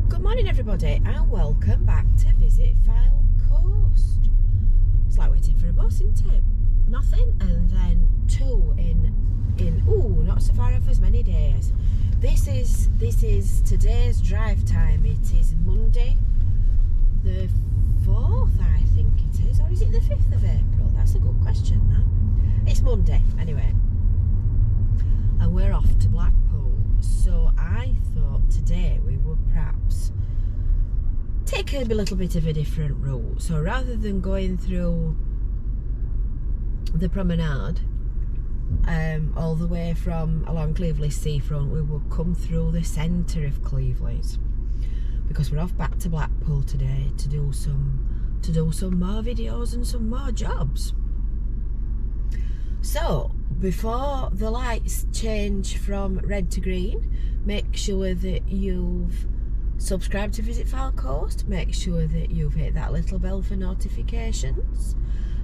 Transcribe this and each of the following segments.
Good morning everybody and welcome back to visit Fylde Coast. It's like waiting for a bus, isn't it? Nothing and then two in not so far off as many days. This is today's drive time. It is Monday the 4th, I think it is, or is it the 5th of April? That's a good question, that. It's Monday anyway, and we're off to Blackpool. So I thought today we would perhaps take a little bit of a different route. So rather than going through the promenade all the way from along Cleveleys seafront, we will come through the centre of Cleveleys, because we're off back to Blackpool today to do some more videos and some more jobs. So before the lights change from red to green, make sure that you've subscribed to Visit Fylde Coast, make sure that you've hit that little bell for notifications,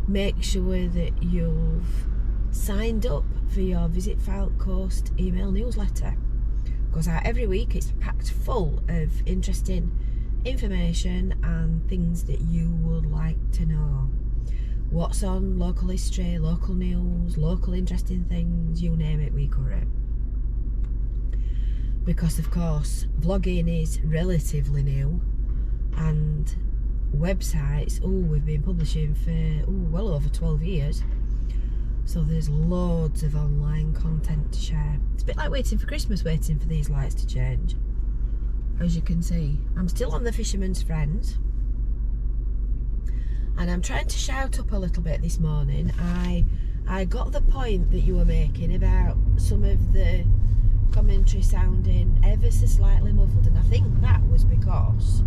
make sure that you've signed up for your Visit Fylde Coast email newsletter. Goes out every week. It's packed full of interesting information and things that you would like to know. What's on, local history, local news, local interesting things, you name it, we cover it. Because of course vlogging is relatively new, and websites, we've been publishing for well over 12 years, so there's loads of online content to share. It's a bit like waiting for Christmas, waiting for these lights to change. As you can see, I'm still on the Fisherman's Friends, and I'm trying to shout up a little bit this morning. I got the point that you were making about some of the commentary sounding ever so slightly muffled, and I think that was because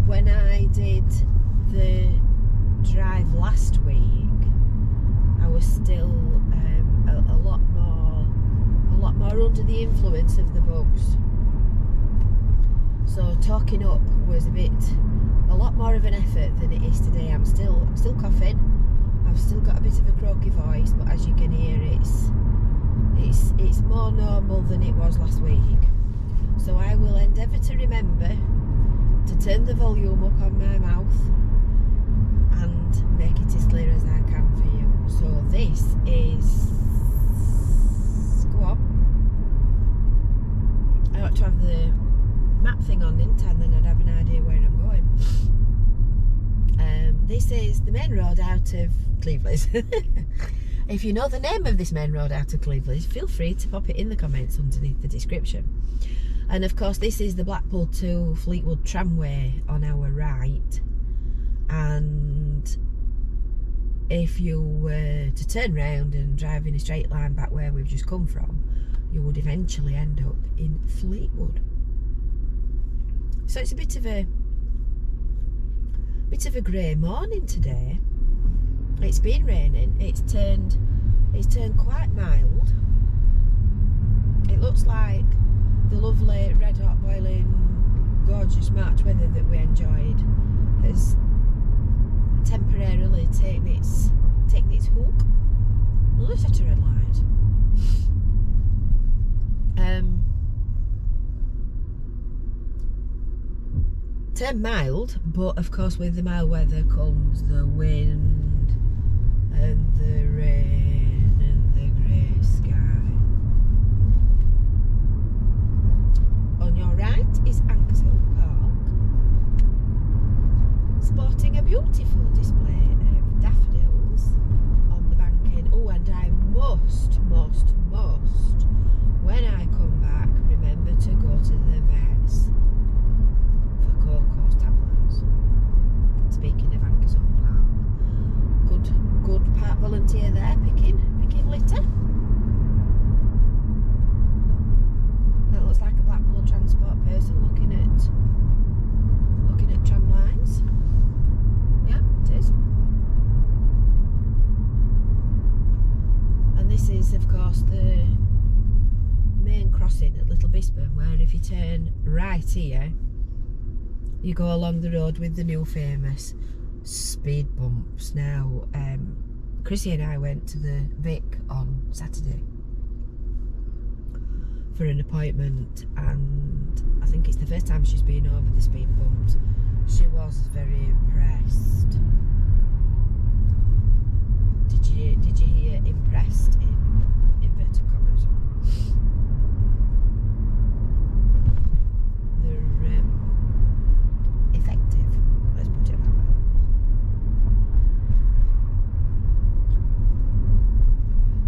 when I did the drive last week, I was still a lot more under the influence of the bugs. So talking up was a lot more of an effort than it is today. I'm still coughing. I've still got a bit of a croaky voice, but as you can hear, it's more normal than it was last week. So I will endeavour to remember to turn the volume up on my mouth and make it as clear as I can for you. So this is, go on, I ought to have the map thing on, didn't I? And then I'd have an idea where I'm going. This is the main road out of Cleveleys. If you know the name of this main road out of Cleveleys, feel free to pop it in the comments underneath the description. And of course this is the Blackpool to Fleetwood tramway on our right, and if you were to turn round and drive in a straight line back where we've just come from, you would eventually end up in Fleetwood. So it's a bit of a grey morning today. It's been raining. It's turned quite mild. It looks like the lovely red hot boiling gorgeous March weather that we enjoyed has temporarily taken its hook. Well, there's such a red light. Turned mild, but of course with the mild weather comes the wind and the rain and the grey sky. On your right is Ankershill Park, sporting a beautiful display of daffodils on the banking. Oh, and I must, when I come back, remember to go to the vets for Coco's tablets. Speaking of Ankershill Park, good park volunteer there, picking litter. That looks like a Blackpool transport person looking at tram lines. Yeah, it is. And this is of course the main crossing at Little Bisburn, where if you turn right here, you go along the road with the new famous speed bumps. Now, Chrissy and I went to the Vic on Saturday for an appointment, and I think it's the first time she's been over the speed bumps, she was very impressed. Did you hear impressed in inverted commas? They're effective, let's put it that way.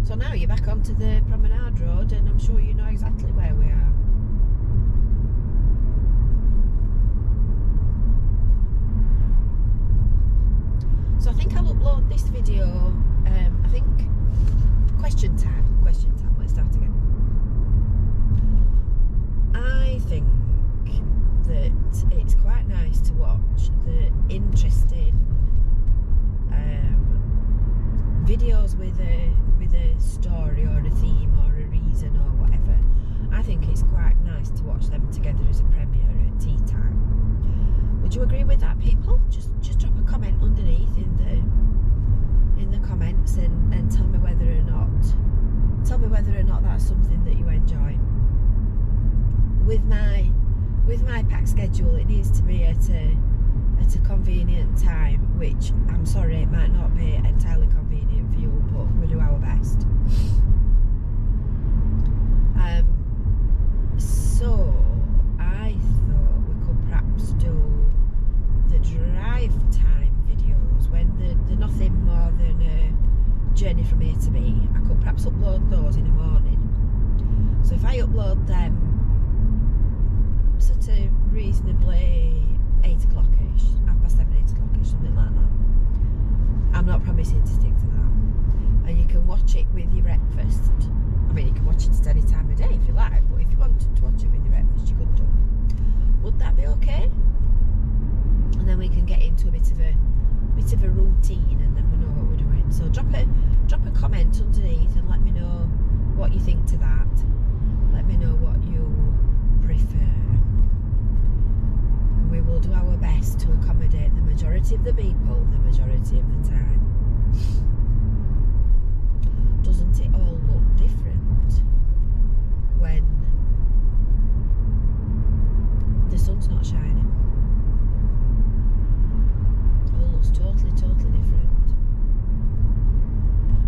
So now you're back onto the Promenade Road, and I'm sure you know exactly where we are. So I think I'll upload this video, I think, question time, let's start again. I think that it's quite nice to watch the interesting videos with a story or a theme or a reason or whatever. I think it's quite nice to watch them together as a premiere at tea time. Would you agree with that, people? Just drop a comment underneath in the comments and tell me whether or not that's something that you enjoy. With my packed schedule, it needs to be at a convenient time, which I'm sorry, it might not be entirely convenient for you, but we do our best. So I thought we could perhaps do the drive time videos when they're nothing more than a journey from A to B. I could perhaps upload those in the morning. So if I upload them sort of reasonably 8 o'clock-ish, 7:30, 8 o'clock-ish, something like that. I'm not promising to stick to that. And you can watch it with your breakfast. I mean, you can watch it at any time of day if you like, but if you wanted to watch it with your breakfast, you could do. Would that be okay? And then we can get into a bit of a routine, and then we know what we're doing. So drop a comment underneath and let me know what you think to that. Let me know what you prefer. And we will do our best to accommodate the majority of the people the majority of the time. Doesn't it all look different when the sun's not shining? All looks totally different.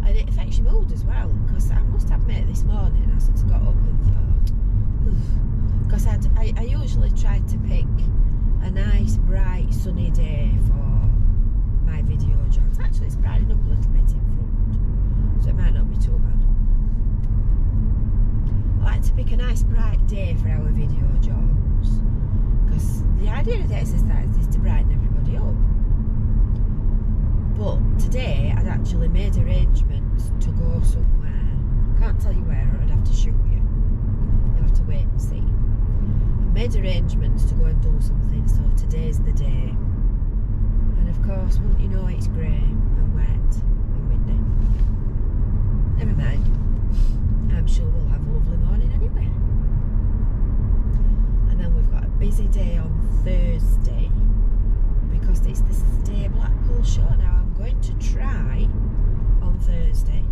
And it affects your mood as well, because I must admit this morning I sort of got up and thought, because I usually try to pick a nice bright sunny day for my video jogs. Actually it's brightening up a little bit in front, so it might not be too bad. I like to pick a nice bright day for our video jogs, because the idea of the exercise is to brighten everybody up. But today I'd actually made arrangements to go somewhere. Can't tell you where, or I'd have to shoot you. You'll have to wait and see. I made arrangements to go and do something, so today's the day. And of course, wouldn't you know, it's grey and wet and windy. Never mind. I'm sure we'll have a lovely morning anyway. And then we've got a busy day on Thursday, because it's the Stay Blackpool show. Now I'm going to try on Thursday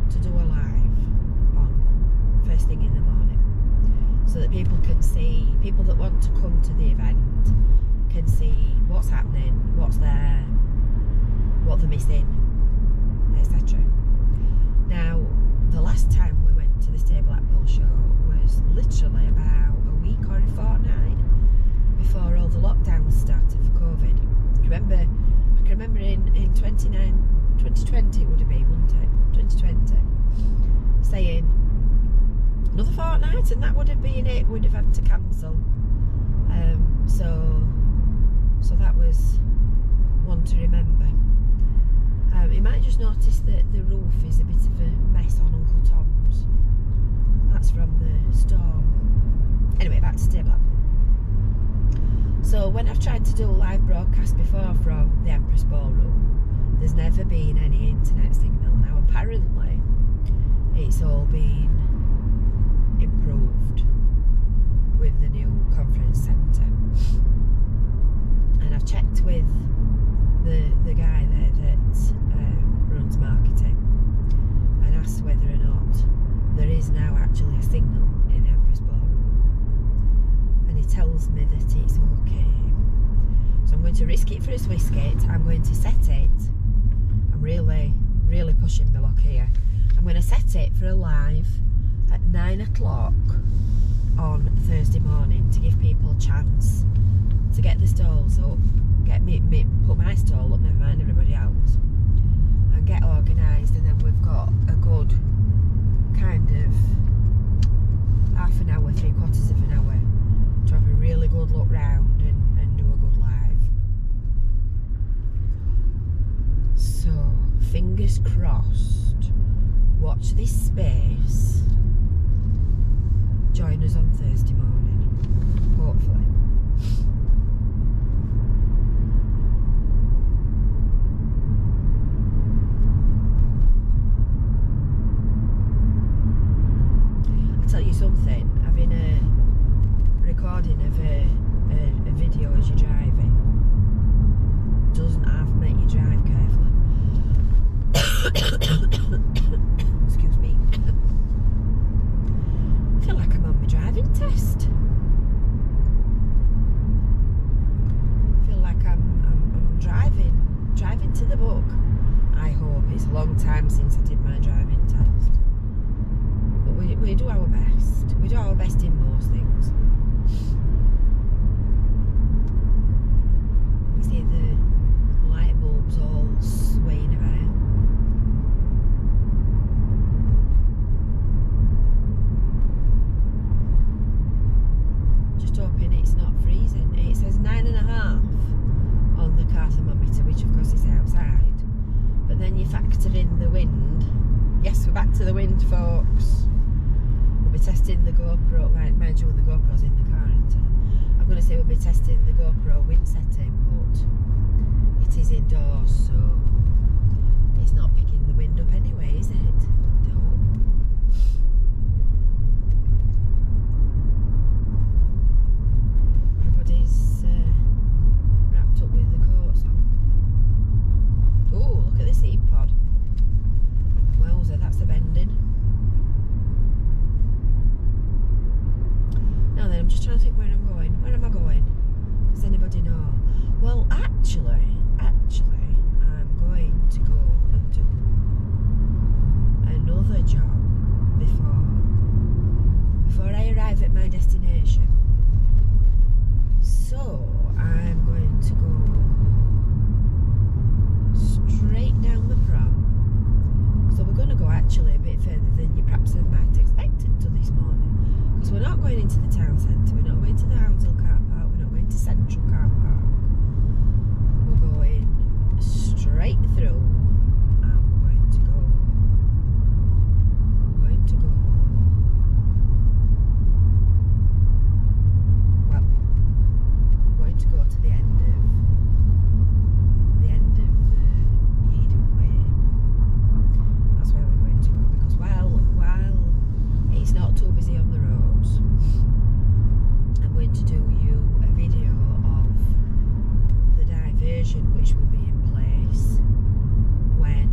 to do a live on first thing in the morning, so that people can see, people that want to come to the event can see what's happening, what's there, what they're missing, etc. Now, the last time we went to the Stay Blackpool show was literally about a week or a fortnight before all the lockdowns started for COVID. I can remember in 2020 would have been, wouldn't it? 2020, saying another fortnight and that would have been it. We'd have had to cancel. So that was one to remember. You might just notice that the roof is a bit of a mess on Uncle Tom's. That's from the storm. Anyway, back to Stay Blackpool. So when I've tried to do a live broadcast before from the Empress Ballroom, there's never been any internet signal. Now apparently it's all been improved with the new conference centre. And I've checked with the guy there that runs marketing and asked whether or not there is now actually a signal in the Empress Ballroom. to risk it for a Swisskit, I'm going to set it. I'm really pushing my luck here. I'm going to set it for a live at 9 o'clock on Thursday morning to give people a chance to get the stalls up, put my stall up, never mind everybody else, and get organised, and then we've got a good kind of half an hour, 3/4 of an hour to have a really good look round and do a good live. So, fingers crossed, watch this space, join us on Thursday morning, hopefully. Tell you something, having a recording of a video as you're driving doesn't half make you drive carefully. Excuse me. I feel like I'm on my driving test. I feel like I'm driving to the book. I hope. It's a long time since I did my driving test. We do our best. We do our best in most things. You see the light bulbs all swaying about. Just hoping it's not freezing. It says 9.5 on the car thermometer, which of course is outside. But then you factor in the wind. Yes, we're back to the wind, folks. We'll be testing the GoPro, right, mind you, the GoPro's in the car, and I'm going to say we'll be testing the GoPro wind setting, but it is indoors, so it's not picking the wind up anyway, is it? No. Everybody's wrapped up with the coats on. Oh, look at this heat pod. Wowzer, that's a bending. Now then, I'm just trying to think where I'm going. Where am I going? Does anybody know? Well, actually, I'm going to go and do another job before I arrive at my destination. So, I'm going to go straight down the prom. So we're going to go actually a bit further than you perhaps might expected to this morning. Because we're not going into the town centre, we're not going to the Hounshill car park, we're not going to Central car park. We're going straight through, and we're going to go, well, we're going to go to the end of the Eden Way. That's where we're going to go, because while it's not too busy on the roads, I'm going to do you a video of the diversion which will be in place when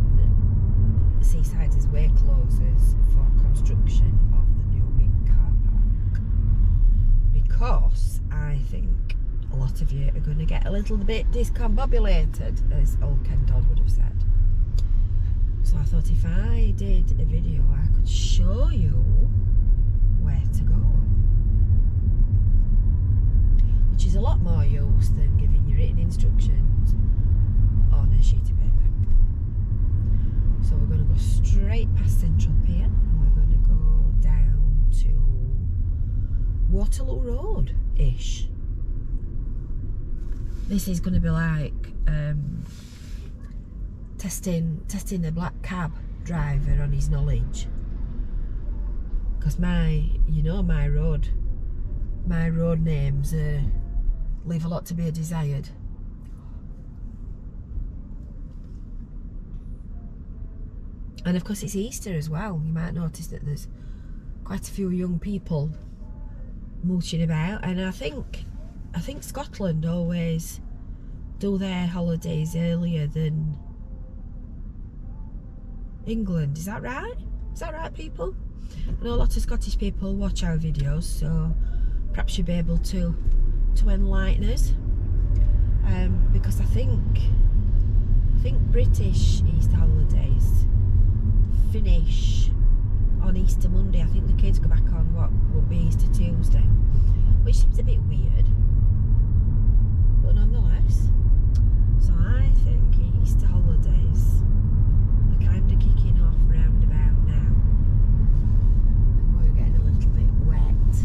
Seaside's Way closes for construction of the new big car park, because I think a lot of you are going to get a little bit discombobulated, as old Ken Dodd would have said. So I thought if I did a video I could show you where to go, which is a lot more use than giving you written instructions on a sheet of paper. So we're going to go straight past Central Pier, and we're going to go down to Waterloo Road ish. This is going to be like testing the black cab driver on his knowledge, because my road names leave a lot to be desired. And of course it's Easter as well. You might notice that there's quite a few young people mooching about, and I think Scotland always do their holidays earlier than England. Is that right? Is that right, people? I know a lot of Scottish people watch our videos, so perhaps you'll be able to enlighten us. because I think British Easter holidays finish on Easter Monday. I think the kids go back on what would be Easter Tuesday, which seems a bit weird, but nonetheless. So I think Easter holidays are kind of kicking off round about now, and we're getting a little bit wet.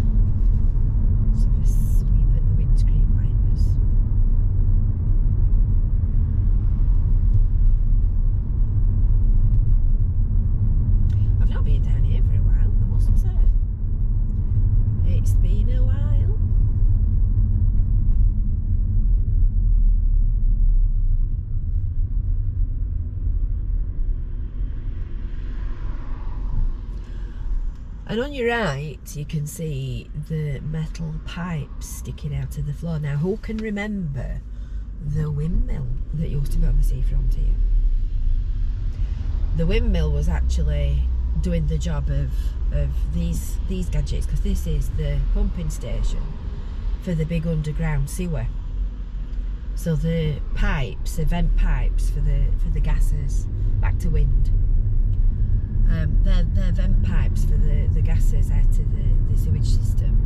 So a sweep at the windscreen wipers. I've not been down here for a while, I must say. It's been a while. And on your right, you can see the metal pipes sticking out of the floor. Now, who can remember the windmill that used to be on the seafront here? The windmill was actually doing the job of these gadgets, because this is the pumping station for the big underground sewer. So the pipes, the vent pipes for the gases back to wind. They're vent pipes for the gases out of the sewage system.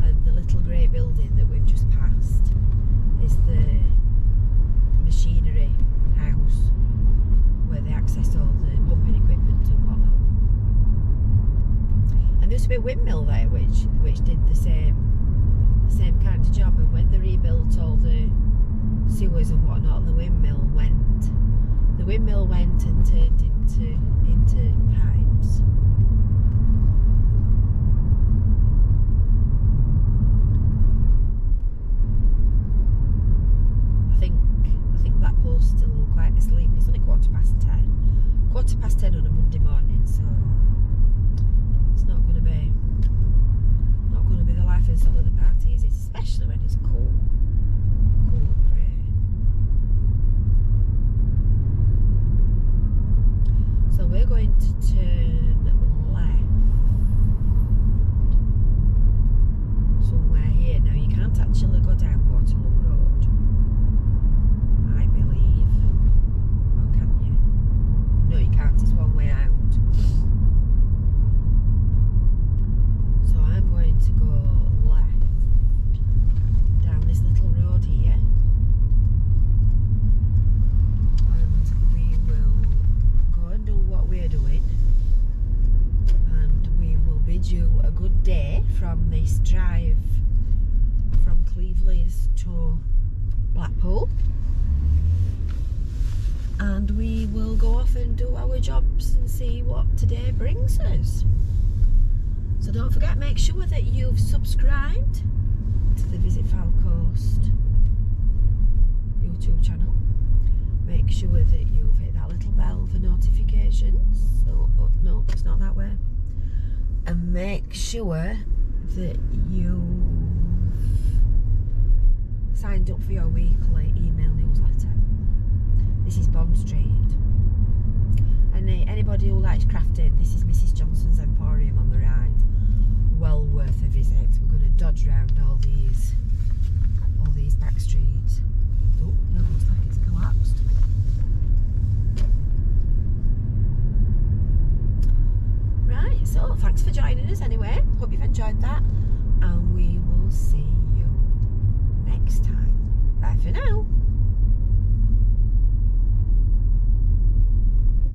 And the little grey building that we've just passed is the machinery house where they access all the pumping equipment and whatnot. And there used to be a windmill there which did the same kind of job, and when they rebuilt all the sewers and whatnot, the windmill went and turned into pipes. I think Blackpool's still quite asleep. It's only 10:15. 10:15 on a Monday morning, so it's not going to be the life and soul of the party, is it? Especially when it's cool and grey. So we're going to turn left somewhere here. Now, you can't actually go down Waterloo Road, I believe. Or can you? No, you can't. It's one way out. So I'm going to go left down this little road here, and we will go and do what we're doing, and we will bid you a good day from this drive from Cleveleys to Blackpool, and we will go off and do our jobs and see what today brings us. So don't forget, make sure that you've subscribed to the Visit Fylde Coast YouTube channel. Make sure that you've hit that little bell for notifications. Oh, no, it's not that way. And make sure that you've signed up for your weekly email newsletter. This is Bond Street. And anybody who likes crafting, this is Mrs. Johnson's Emporium on the right. Well worth a visit. We're going to dodge round all these back streets. Oh, that looks like it's collapsed. Right, so thanks for joining us anyway. Hope you've enjoyed that, and we will see you next time. Bye for now.